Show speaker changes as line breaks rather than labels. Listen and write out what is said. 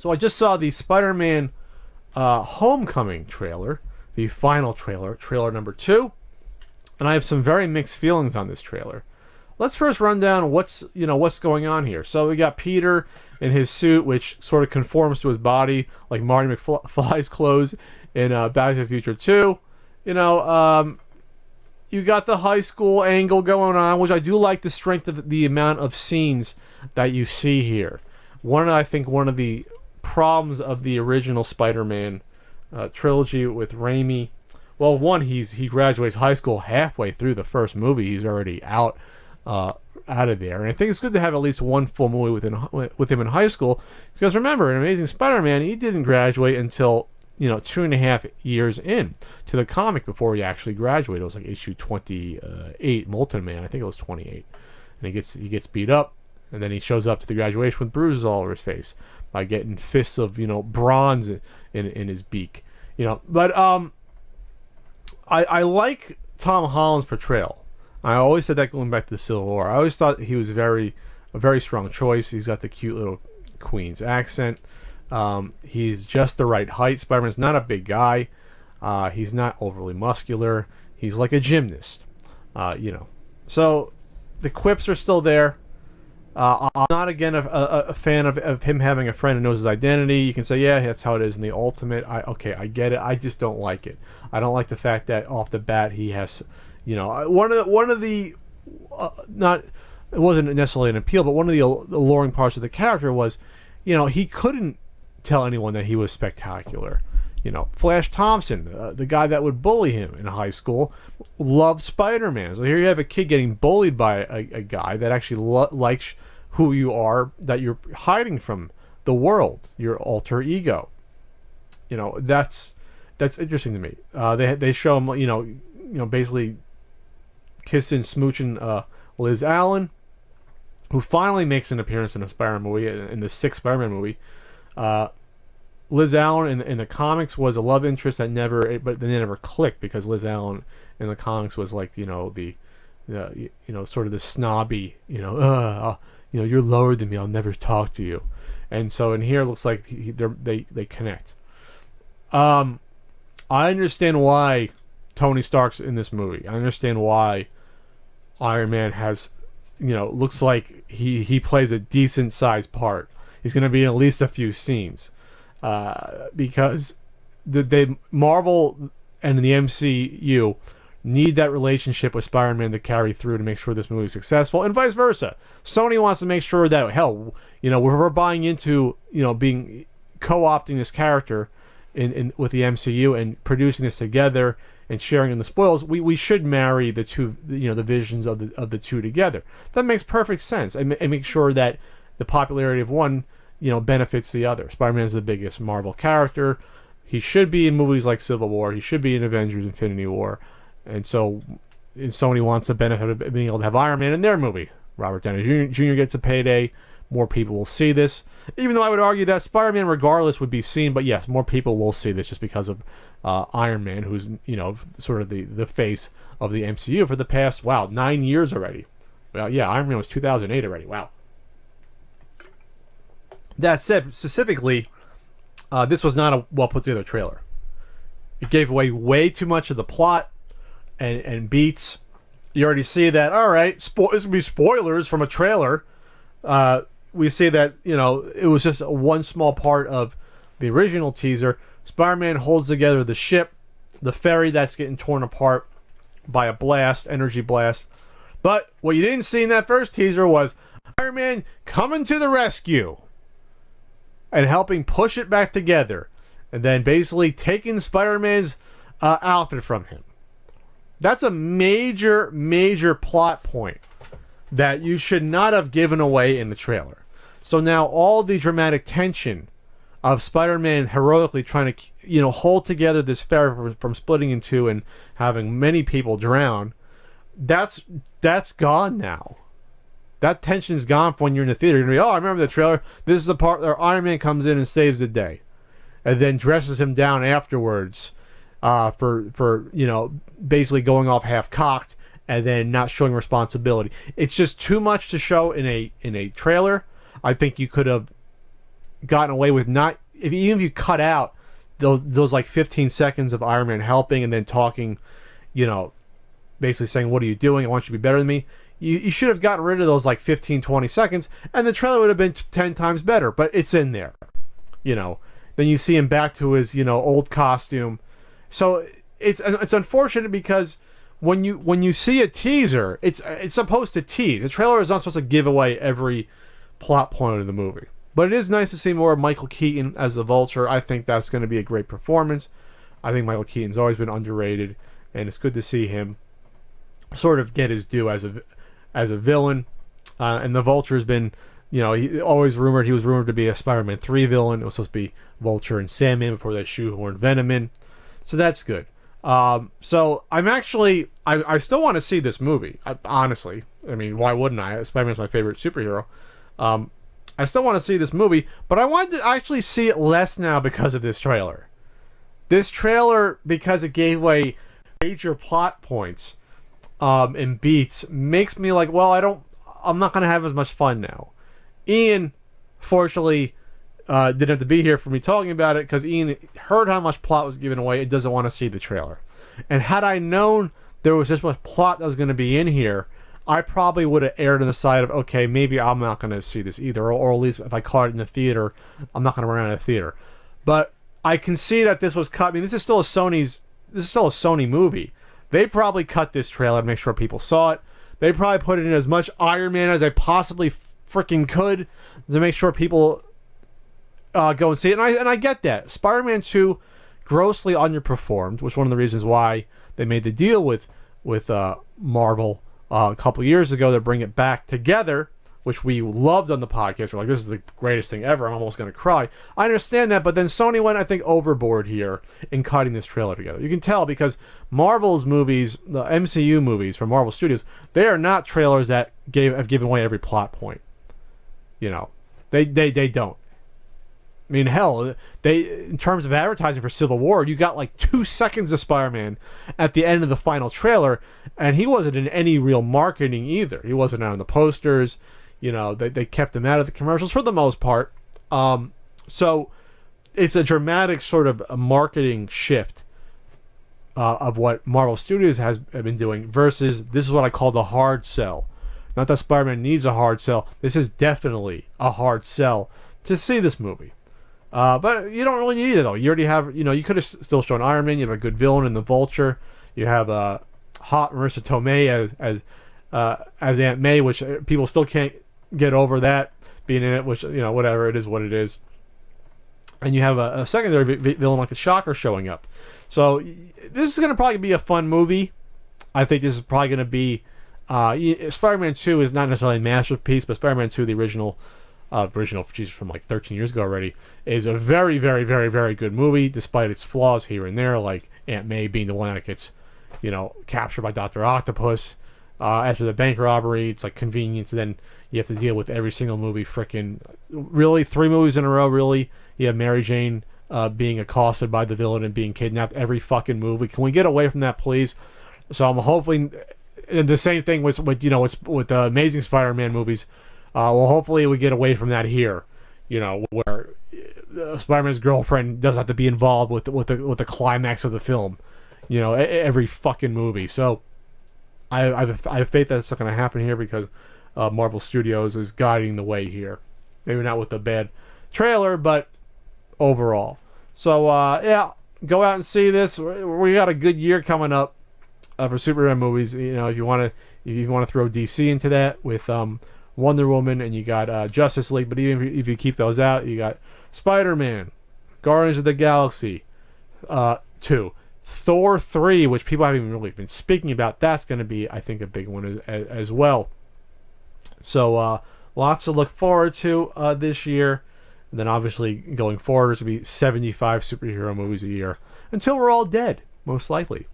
So I just saw the Spider-Man Homecoming trailer, the final trailer, trailer number 2, and I have some very mixed feelings on this trailer. Let's first run down what's going on here. So we got Peter in his suit, which sort of conforms to his body, like Marty McFly's clothes in Back to the Future 2. You got the high school angle going on, which I do like the strength of the amount of scenes that you see here. I think one of the problems of the original Spider-Man trilogy with Raimi, well, one, he graduates high school halfway through the first movie. He's already out of there, and I think it's good to have at least one full movie with him in high school, because remember, in Amazing Spider-Man, he didn't graduate until 2.5 years in to the comic before he actually graduated. It was like issue 28, Molten Man. I think it was 28, and he gets beat up, and then he shows up to the graduation with bruises all over his face by getting fists of bronze in his beak. But I like Tom Holland's portrayal. I always said that going back to the Civil War. I always thought he was a very strong choice. He's got the cute little Queen's accent. He's just the right height. Spider-Man's not a big guy. He's not overly muscular. He's like a gymnast. So the quips are still there. I'm not, again, a fan of him having a friend who knows his identity. You can say, yeah, that's how it is in the Ultimate. I get it. I just don't like it. I don't like the fact that off the bat he has, one of the not, it wasn't necessarily an appeal, but one of the alluring parts of the character was, he couldn't tell anyone that he was spectacular. Flash Thompson, the guy that would bully him in high school, loved Spider-Man. So here you have a kid getting bullied by a guy that actually likes who you are, that you're hiding from the world, your alter ego. That's interesting to me. They show him, basically kissing, smooching Liz Allen, who finally makes an appearance in a Spider-Man movie, in the 6th Spider-Man movie. Liz Allen in the comics was a love interest but they never clicked, because Liz Allen in the comics was like the sort of the snobby, you're lower than me, I'll never talk to you, and so in here it looks like they connect. I understand why Tony Stark's in this movie. I understand why Iron Man has, looks like he plays a decent sized part. He's going to be in at least a few scenes. Because they Marvel and the MCU need that relationship with Spider-Man to carry through to make sure this movie is successful, and vice versa. Sony wants to make sure that, hell, we're buying into, being co-opting this character in with the MCU and producing this together and sharing in the spoils. We should marry the two, the visions of the two together. That makes perfect sense, and make sure that the popularity of one benefits the other. Spider-Man is the biggest Marvel character. He should be in movies like Civil War. He should be in Avengers Infinity War. And so Sony wants the benefit of being able to have Iron Man in their movie. Robert Downey Jr. gets a payday. More people will see this. Even though I would argue that Spider-Man regardless would be seen, but yes, more people will see this just because of Iron Man, who's, sort of the face of the MCU for the past, 9 years already. Well, yeah, Iron Man was 2008 already. Wow. That said, specifically, this was not a well put together trailer. It gave away way too much of the plot and beats. You already see that. All right, this would be spoilers from a trailer. We see that it was just one small part of the original teaser. Spider-Man holds together the ship, the ferry that's getting torn apart by a energy blast. But what you didn't see in that first teaser was Iron Man coming to the rescue and helping push it back together, and then basically taking Spider-Man's outfit from him. That's a major, major plot point that you should not have given away in the trailer. So now all the dramatic tension of Spider-Man heroically trying to, hold together this ferry from splitting in two and having many people drown, that's gone now. That tension's gone from when you're in the theater. You're going to be, I remember the trailer. This is the part where Iron Man comes in and saves the day. And then dresses him down afterwards for basically going off half-cocked and then not showing responsibility. It's just too much to show in a trailer. I think you could have gotten away with not, even if you cut out those like 15 seconds of Iron Man helping and then talking, you know, basically saying, what are you doing? I want you to be better than me. You should have gotten rid of those like 15, 20 seconds, and the trailer would have been 10 times better, but it's in there, you know. Then you see him back to his, you know, old costume. So it's unfortunate because when you see a teaser, it's supposed to tease. The trailer is not supposed to give away every plot point of the movie. But it is nice to see more of Michael Keaton as the Vulture. I think that's going to be a great performance. I think Michael Keaton's always been underrated, and it's good to see him sort of get his due as a villain. And the Vulture has been, you know, he was rumored to be a Spider-Man 3 villain. It was supposed to be Vulture and Sandman before they shoehorned Venom in. So that's good. So I'm actually, I still want to see this movie. Honestly, I mean, why wouldn't I? Spider-Man's my favorite superhero. I still want to see this movie, but I wanted to actually see it less now because of this trailer. This trailer, because it gave away major plot points and beats, makes me like, well, I'm not going to have as much fun now. Ian, fortunately, didn't have to be here for me talking about it because Ian heard how much plot was given away and doesn't want to see the trailer. And had I known there was this much plot that was going to be in here, I probably would have erred on the side of, okay, maybe I'm not going to see this either, or at least if I caught it in the theater, I'm not going to run out of the theater. But I can see that this was cut. I mean, this is still a Sony movie. They probably cut this trailer to make sure people saw it. They probably put in as much Iron Man as they possibly freaking could to make sure people go and see it. And I get that. Spider-Man 2 grossly underperformed, which is one of the reasons why they made the deal with Marvel a couple years ago to bring it back together, which we loved on the podcast. We're like, this is the greatest thing ever. I'm almost going to cry. I understand that, but then Sony went, I think, overboard here in cutting this trailer together. You can tell because Marvel's movies, the MCU movies from Marvel Studios, they are not trailers that have given away every plot point. You know, they don't. I mean, hell, in terms of advertising for Civil War, you got like 2 seconds of Spider-Man at the end of the final trailer, and he wasn't in any real marketing either. He wasn't out on the posters. You know, they kept him out of the commercials for the most part. So it's a dramatic sort of a marketing shift of what Marvel Studios has been doing versus this is what I call the hard sell. Not that Spider-Man needs a hard sell. This is definitely a hard sell to see this movie. But you don't really need it, though. You already have, you know, you could have still shown Iron Man. You have a good villain in the Vulture. You have hot Marissa Tomei as Aunt May, which people still can't get over that being in it, which, you know, whatever, it is what it is. And you have a secondary villain like the Shocker showing up. So this is going to probably be a fun movie. I think this is probably going to be Spider-Man 2 is not necessarily a masterpiece, but Spider-Man 2, the original from like 13 years ago already, is a very, very, very, very good movie, despite its flaws here and there, like Aunt May being the one that gets, you know, captured by Dr. Octopus after the bank robbery. It's like convenience, and then you have to deal with every single movie. Really, 3 movies in a row, really. You have Mary Jane being accosted by the villain and being kidnapped every fucking movie. Can we get away from that, please? So I'm hoping, and the same thing with the Amazing Spider-Man movies. Well, hopefully we get away from that here, you know, where Spider-Man's girlfriend doesn't have to be involved with the climax of the film, you know, every fucking movie. So I have faith that it's not going to happen here because Marvel Studios is guiding the way here. Maybe not with a bad trailer, but overall. So yeah, go out and see this. We got a good year coming up for Superman movies. You know, if you want to throw DC into that with Wonder Woman, and you got Justice League, but even if you keep those out, you got Spider-Man, Guardians of the Galaxy 2, Thor 3, which people haven't even really been speaking about. That's going to be, I think, a big one as well. So lots to look forward to this year. And then obviously going forward, it's going to be 75 superhero movies a year until we're all dead, most likely.